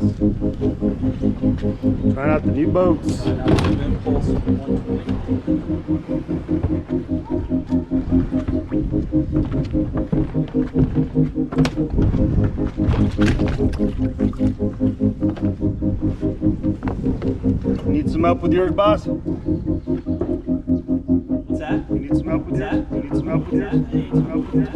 Trying out the new boats. Trying out the Hoodoo Impulse 120. Need some help with yours, boss? What's that? You need some help with yours? You need some help with yours? You need some help with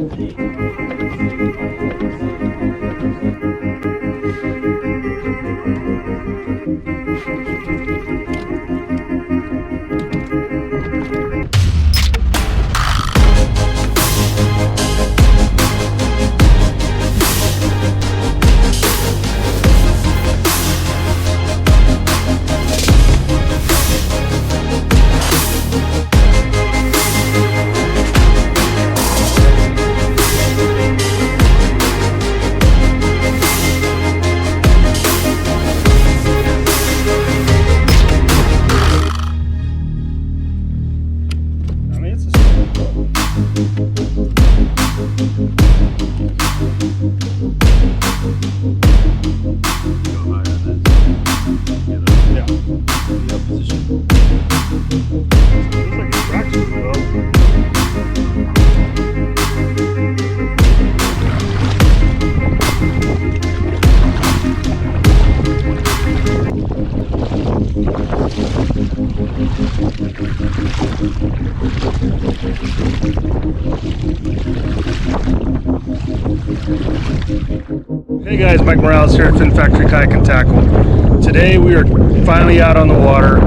Hey guys, Mike Morales here at Fin Factory Kayak and Tackle. Today we are finally out on the water.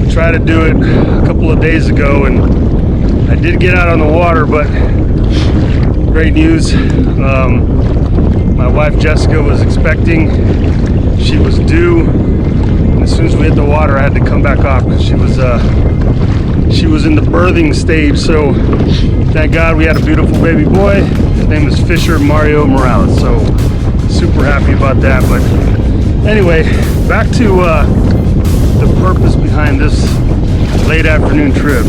We tried to do it a couple of days ago and I did get out on the water, but great news. My wife Jessica was expecting. She was due. And as soon as we hit the water, I had to come back off because she was in the birthing stage. So thank God we had a beautiful baby boy. His name is Fisher Mario Morales. So super happy about that. But anyway, back to the purpose behind this late afternoon trip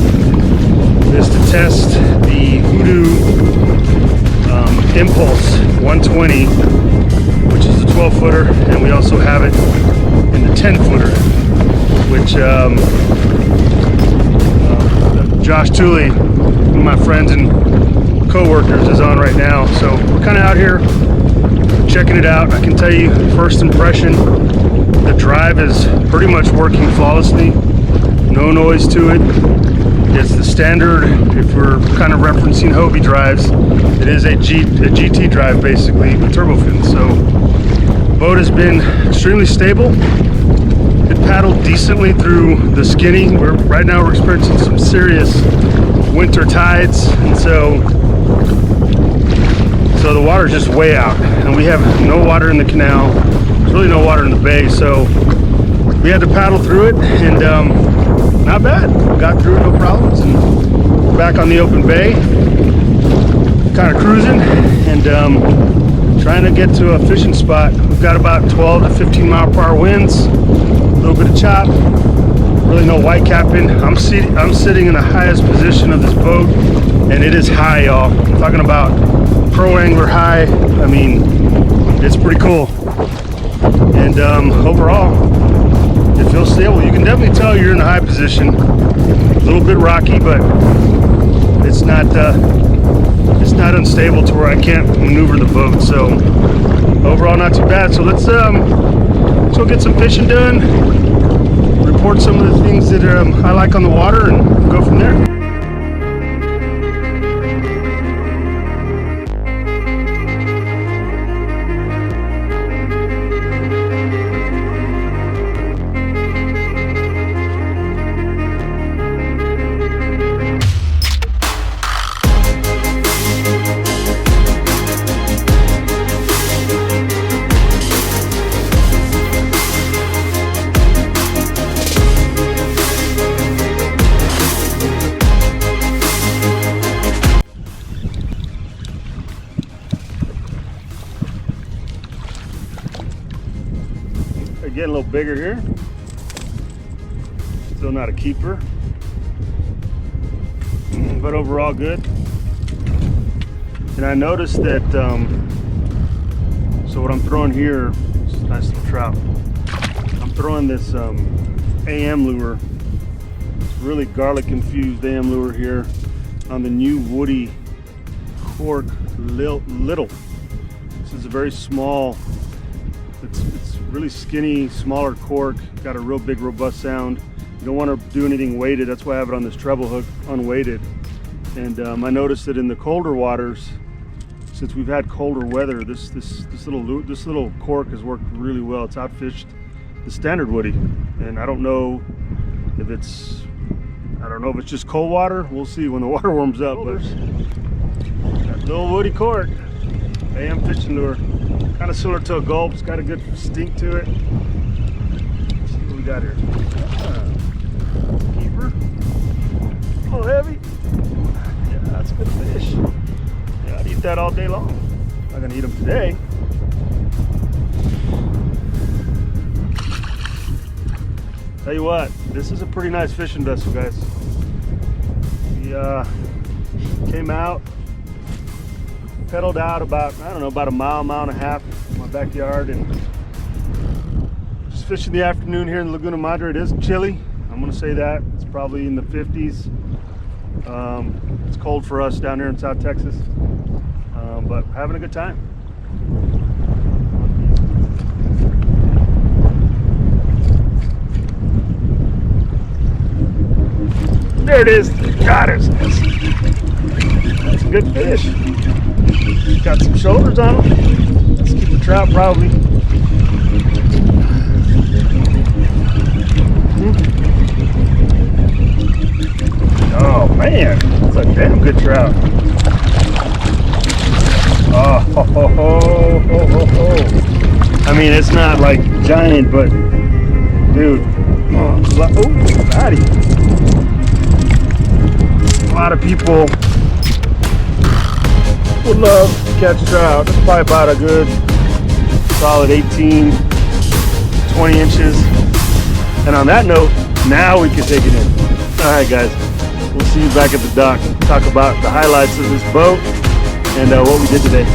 is to test the Hoodoo Impulse 120, which is a 12-footer, and we also have it in the 10-footer, which Josh Tooley, one of my friends and co-workers, is on right now. So we're kind of out here checking it out. I can tell you, first impression, the drive is pretty much working flawlessly. No noise to it. It's the standard, if we're kind of referencing Hobie drives, it is a GT drive basically with turbo fins. So the boat has been extremely stable. It paddled decently through the skinny. Right now we're experiencing some serious winter tides, and so the water's just way out, and we have no water in the canal. There's really no water in the bay, so we had to paddle through it, and not bad. Got through it, no problems, and we're back on the open bay, kind of cruising and trying to get to a fishing spot. We've got about 12 to 15 mile per hour winds, a little bit of chop, really no white capping. I'm sitting in the highest position of this boat, and it is high, y'all. I'm talking about pro angler high. I mean, it's pretty cool. And overall, it feels stable. You can definitely tell you're in a high position. A little bit rocky, but it's not unstable to where I can't maneuver the boat. So overall, not too bad. So let's go get some fishing done, report some of the things that I like on the water, and go from there. Getting a little bigger here. Still not a keeper, but overall good. And I noticed that, so what I'm throwing here, Nice little trout. I'm throwing this AM lure. It's really garlic infused AM lure here on the new Woody Cork Little. This is a very small, it's really skinny, smaller cork, got a real big robust sound. You don't want to do anything weighted, that's why I have it on this treble hook unweighted. And I noticed that in the colder waters, since we've had colder weather, this little cork has worked really well. It's outfished the standard Woody, and I don't know if it's just cold water. We'll see when the water warms up. But that little Woody cork, AM fishing lure, kind of similar to a gulp. It's got a good stink to it. Let's see what we got here. Keeper, a little heavy. Yeah, that's a good fish. Yeah, I'd eat that all day long. Not gonna eat them today. Tell you what, this is a pretty nice fishing vessel, guys. We came out, pedaled out about, I don't know, about a mile and a half in my backyard, and just fishing the afternoon here in Laguna Madre. It is chilly, I'm gonna say that. It's probably in the 50s. It's cold for us down here in South Texas, but having a good time. There it is. God, that's a good fish. Got some shoulders on him. Let's keep the trout probably. Oh man, that's a damn good trout. Oh, ho, ho, ho, ho, ho, ho. I mean, it's not like giant, but dude. Oh, body. A lot of people would love to catch trout. It's probably about a good solid 18, 20 inches. And on that note, now we can take it in. All right, guys, we'll see you back at the dock. Talk about the highlights of this boat and what we did today.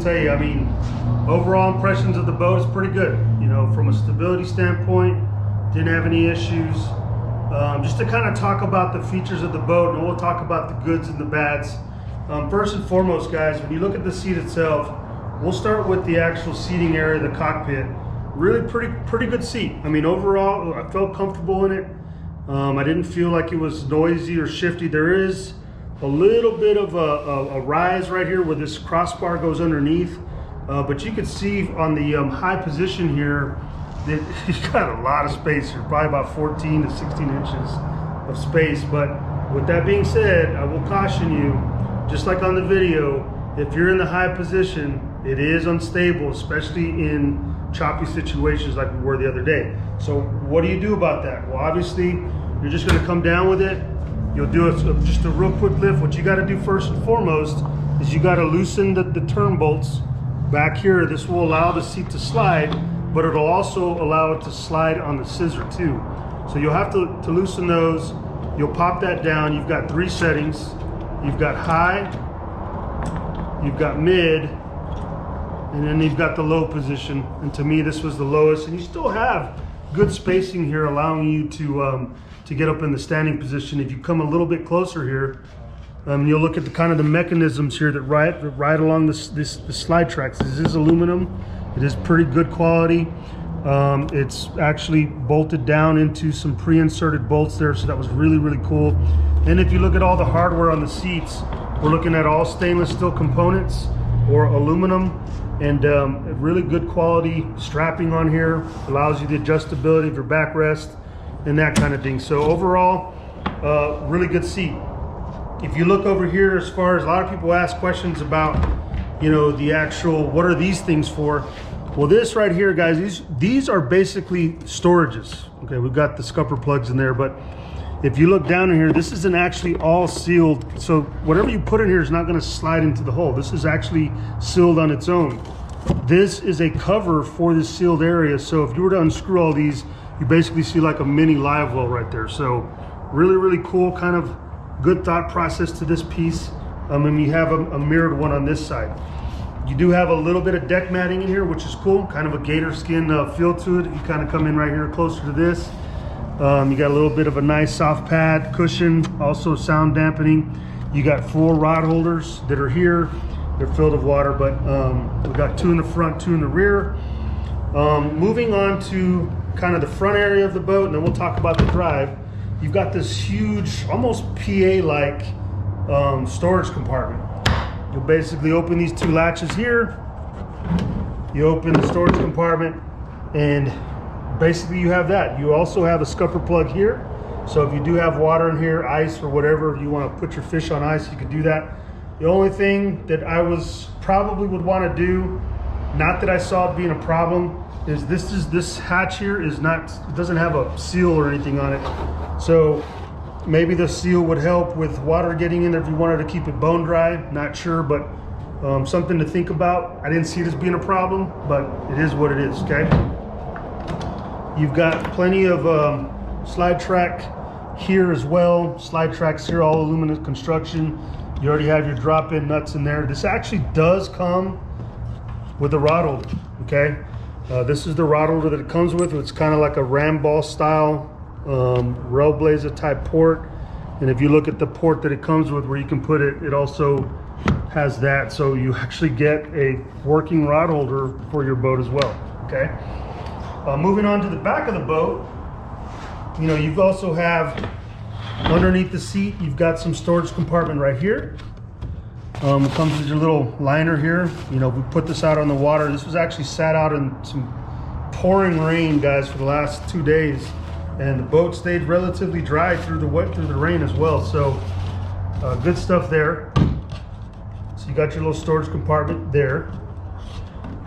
I mean, overall impressions of the boat is pretty good. You know, from a stability standpoint, didn't have any issues. Just to kind of talk about the features of the boat, and we'll talk about the goods and the bads. First and foremost, guys, when you look at the seat itself, we'll start with the actual seating area, the cockpit. Really pretty good seat. I mean, overall, I felt comfortable in it. I didn't feel like it was noisy or shifty. There is a little bit of a rise right here where this crossbar goes underneath, but you can see on the high position here that you've got a lot of space here, probably about 14 to 16 inches of space. But with that being said, I will caution you, just like on the video, if you're in the high position, it is unstable, especially in choppy situations like we were the other day. So what do you do about that? Well, obviously, you're just gonna come down with it. You'll do just a real quick lift. What you got to do first and foremost is you got to loosen the turn bolts back here. This will allow the seat to slide, but it'll also allow it to slide on the scissor too. So you'll have to loosen those. You'll pop that down. You've got 3 settings. You've got high, you've got mid, and then you've got the low position. And to me, this was the lowest. And you still have good spacing here, allowing you to get up in the standing position. If you come a little bit closer here, you'll look at the kind of the mechanisms here that ride along the slide tracks. This is aluminum. It is pretty good quality. It's actually bolted down into some pre-inserted bolts there, so that was really cool. And if you look at all the hardware on the seats, we're looking at all stainless steel components or aluminum. And really good quality strapping on here, allows you the adjustability of your backrest and that kind of thing. So overall, really good seat. If you look over here, as far as a lot of people ask questions about, you know, the actual, what are these things for? Well, this right here, guys, these are basically storages. Okay, we've got the scupper plugs in there, but if you look down in here, this isn't actually all sealed. So whatever you put in here is not gonna slide into the hole. This is actually sealed on its own. This is a cover for this sealed area. So if you were to unscrew all these, you basically see like a mini live well right there. So really, really cool, kind of good thought process to this piece. And you have a mirrored one on this side. You do have a little bit of deck matting in here, which is cool, kind of a gator skin feel to it. You kind of come in right here closer to this. You got a little bit of a nice soft pad cushion, also sound dampening. You got 4 rod holders that are here. They're filled with water, but we got 2 in the front, 2 in the rear. Moving on to kind of the front area of the boat, and then we'll talk about the drive. You've got this huge, almost PA-like storage compartment. You'll basically open these 2 latches here. You open the storage compartment, and basically you have that. You also have a scupper plug here. So if you do have water in here, ice or whatever, you want to put your fish on ice, you could do that. The only thing that I probably would want to do, not that I saw it being a problem, is this hatch here is not, it doesn't have a seal or anything on it. So maybe the seal would help with water getting in there if you wanted to keep it bone dry. Not sure, but something to think about. I didn't see this being a problem, but it is what it is, okay? You've got plenty of slide track here as well. Slide tracks here, all aluminum construction. You already have your drop-in nuts in there. This actually does come with a rod holder, okay? This is the rod holder that it comes with. It's kind of like a ram ball style Railblazer type port. And if you look at the port that it comes with where you can put it, it also has that. So you actually get a working rod holder for your boat as well, okay? Moving on to the back of the boat, you know, you also have underneath the seat, you've got some storage compartment right here. It comes with your little liner here. You know, we put this out on the water. This was actually sat out in some pouring rain, guys, for the last 2 days. And the boat stayed relatively dry through the rain as well. So good stuff there. So you got your little storage compartment there.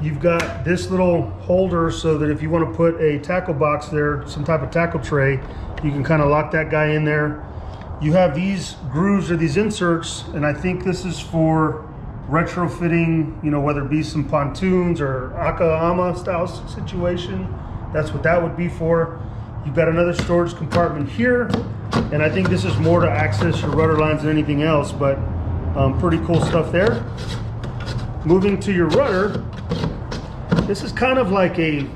You've got this little holder so that if you want to put a tackle box there, some type of tackle tray, you can kind of lock that guy in there. You have these grooves or these inserts, and I think this is for retrofitting, you know, whether it be some pontoons or Akahama style situation. That's what that would be for. You've got another storage compartment here, and I think this is more to access your rudder lines than anything else, but pretty cool stuff there. Moving to your rudder, this is kind of like a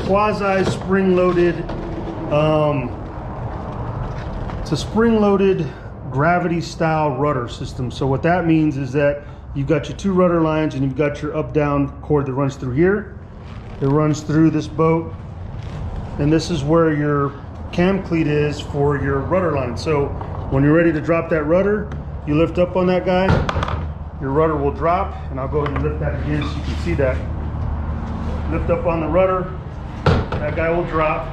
quasi spring-loaded, it's a spring-loaded gravity-style rudder system. So what that means is that you've got your 2 rudder lines and you've got your up-down cord that runs through here. It runs through this boat, and this is where your cam cleat is for your rudder line. So when you're ready to drop that rudder, you lift up on that guy, your rudder will drop, and I'll go ahead and lift that again so you can see that. Lift up on the rudder, that guy will drop.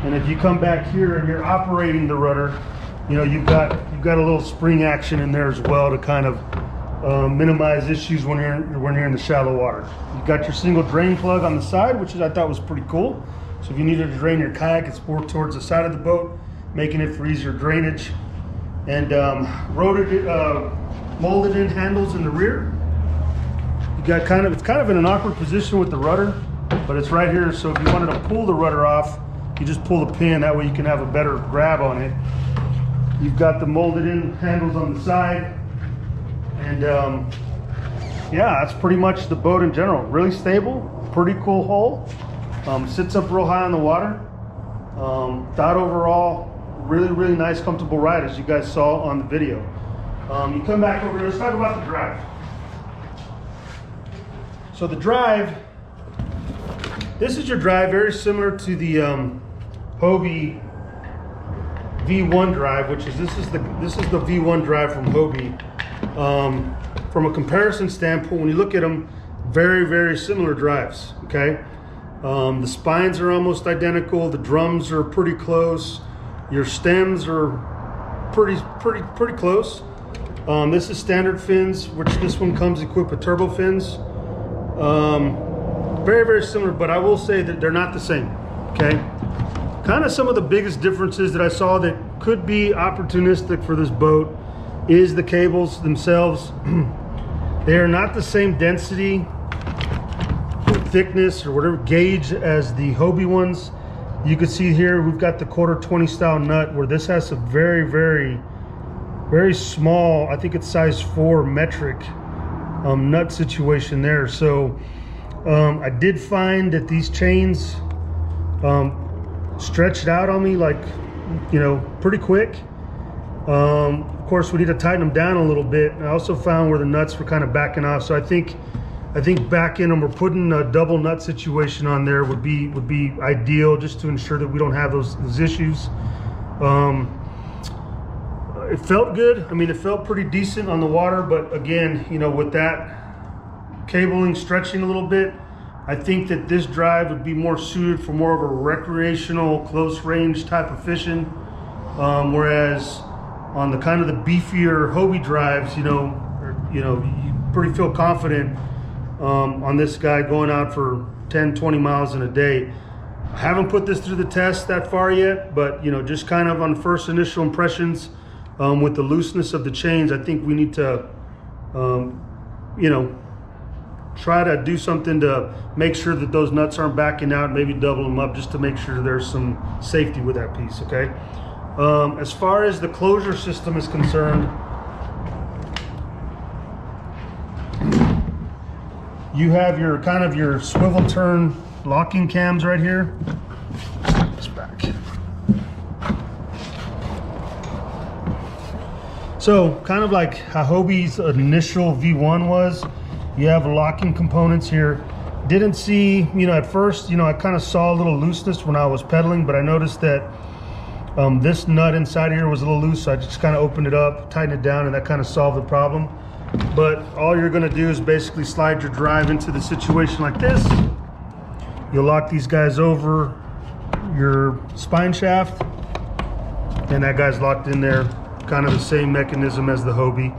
And if you come back here and you're operating the rudder, you know, you've got a little spring action in there as well to kind of minimize issues when you're in the shallow water. You've got your single drain plug on the side, which I thought was pretty cool. So if you needed to drain your kayak, it's more towards the side of the boat, making it for easier drainage. And molded in handles in the rear. You got it's kind of in an awkward position with the rudder, but it's right here. So if you wanted to pull the rudder off, you just pull the pin. That way you can have a better grab on it. You've got the molded in handles on the side, and yeah, that's pretty much the boat in general. Really stable, pretty cool hull. Sits up real high on the water. Thought overall, really nice, comfortable ride, as you guys saw on the video. You come back over here, let's talk about the drive. So the drive, this is your drive, very similar to the Hobie V1 drive, which is this is the V1 drive from Hobie. From a comparison standpoint, when you look at them, very, very similar drives, okay? The spines are almost identical. The drums are pretty close. Your stems are pretty close. This is standard fins, which this one comes equipped with turbo fins. Very, very similar, but I will say that they're not the same, okay? Kind of some of the biggest differences that I saw that could be opportunistic for this boat is the cables themselves. They are not the same density or thickness or whatever gauge as the Hobie ones. You can see here we've got the 1/4 style nut, where this has a very, very, very small, I think it's size 4 metric nut situation there. So I did find that these chains stretched out on me, like, you know, pretty quick. Of course, we need to tighten them down a little bit. I also found where the nuts were kind of backing off. So I think backing them or putting a double nut situation on there would be ideal, just to ensure that we don't have those issues. It felt good. I mean, it felt pretty decent on the water, but again, you know, with that cabling stretching a little bit, I think that this drive would be more suited for more of a recreational, close range type of fishing. Whereas on the kind of the beefier Hobie drives, you pretty feel confident on this guy going out for 10, 20 miles in a day. I haven't put this through the test that far yet, but you know, just kind of on first initial impressions, with the looseness of the chains, I think we need to, try to do something to make sure that those nuts aren't backing out, maybe double them up just to make sure there's some safety with that piece, okay? As far as the closure system is concerned, you have your kind of your swivel turn locking cams right here. This back. So kind of like how Hobie's initial V1 was, you have locking components here. Didn't see, at first, I kind of saw a little looseness when I was pedaling, but I noticed that this nut inside here was a little loose, so I just kind of opened it up, tightened it down, and that kind of solved the problem. But all you're gonna do is basically slide your drive into the situation like this. You'll lock these guys over your spine shaft, and that guy's locked in there, kind of the same mechanism as the Hobie.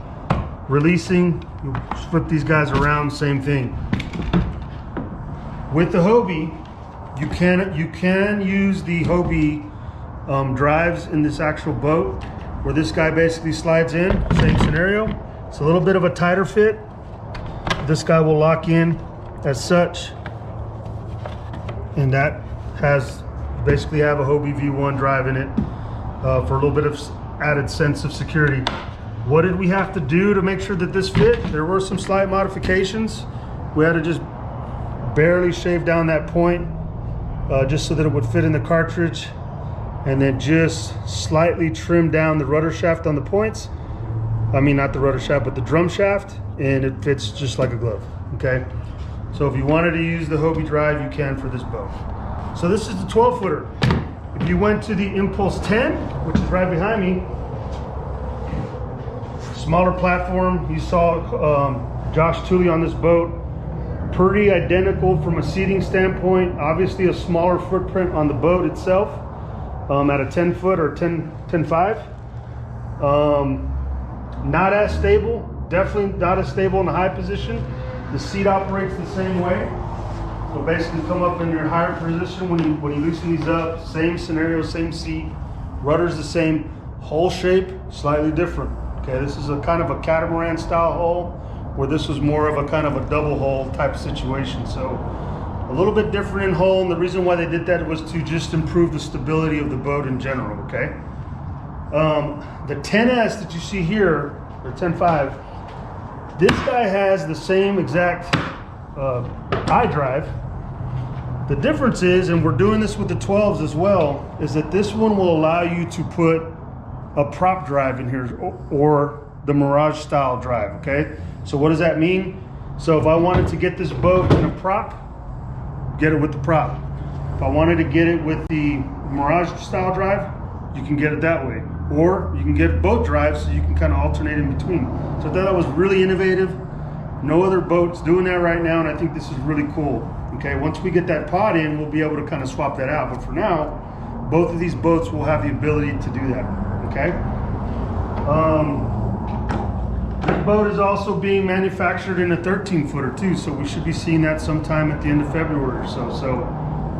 Releasing, you flip these guys around, same thing. With the Hobie, you can use the Hobie drives in this actual boat, where this guy basically slides in, same scenario. It's a little bit of a tighter fit. This guy will lock in as such, and that has basically have a Hobie V1 drive in it for a little bit of added sense of security. What did we have to do to make sure that this fit? There were some slight modifications. We had to just barely shave down that point just so that it would fit in the cartridge, and then just slightly trim down the rudder shaft on the points. I mean, not the rudder shaft, but the drum shaft, and it fits just like a glove, okay? So if you wanted to use the Hobie drive, you can for this boat. So this is the 12-footer. If you went to the Impulse 10, which is right behind me, smaller platform, you saw Josh Tooley on this boat, pretty identical from a seating standpoint, obviously a smaller footprint on the boat itself, at a 10 foot or 10.5. Not as stable, definitely not as stable in the high position. The seat operates the same way. So basically come up in your higher position when you loosen these up, same scenario, same seat, rudder's the same, hull shape, slightly different. Okay, this is a kind of a catamaran style hull, where this was more of a kind of a double hull type situation. So a little bit different in hull, and the reason why they did that was to just improve the stability of the boat in general, okay? The 10S that you see here, or 10.5, this guy has the same exact iDrive. The difference is, and we're doing this with the 12s as well, is that this one will allow you to put a prop drive in here, or the Mirage style drive, okay? So what does that mean? So if I wanted to get this boat in a prop, get it with the prop. If I wanted to get it with the Mirage style drive, you can get it that way. Or you can get both drives, so you can kind of alternate in between. So I thought that was really innovative. No other boats doing that right now, and I think this is really cool. Okay, once we get that pod in, we'll be able to kind of swap that out. But for now, both of these boats will have the ability to do that. Okay. This boat is also being manufactured in a 13-footer too, so we should be seeing that sometime at the end of February or so. So,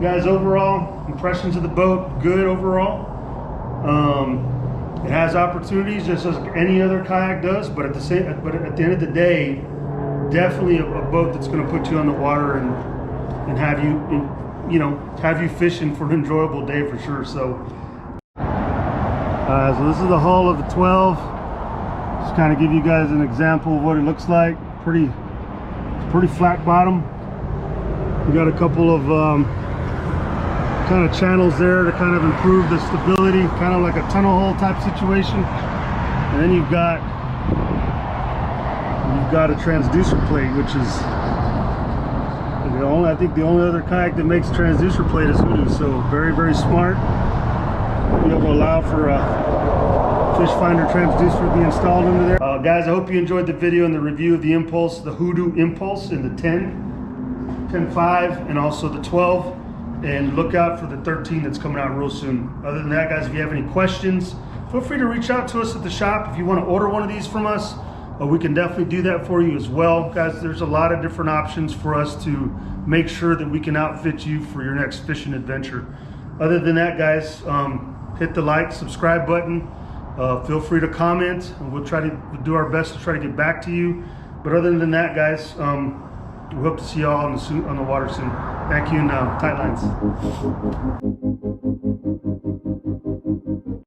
guys, overall impressions of the boat, good overall. It has opportunities just as any other kayak does, but at the end of the day, definitely a boat that's going to put you on the water and have you fishing for an enjoyable day for sure. So this is the hull of the 12. Just kind of give you guys an example of what it looks like. Pretty flat bottom. We got a couple of kind of channels there to kind of improve the stability, kind of like a tunnel hole type situation. And then you've got a transducer plate, which is I think the only other kayak that makes transducer plate is Hoodoo. So very, very smart. Be able to allow for a fish finder transducer to be installed into there. Guys, I hope you enjoyed the video and the review of the Impulse, the Hoodoo Impulse in the 10.5 and also the 12. And look out for the 13 that's coming out real soon. Other than that, guys, if you have any questions, feel free to reach out to us at the shop. If you want to order one of these from us, we can definitely do that for you as well. Guys, there's a lot of different options for us to make sure that we can outfit you for your next fishing adventure. Other than that, guys, hit the like, subscribe button. Feel free to comment, and we'll try to do our best to try to get back to you. But other than that, guys, we hope to see you all on the water soon. Thank you, and tight lines.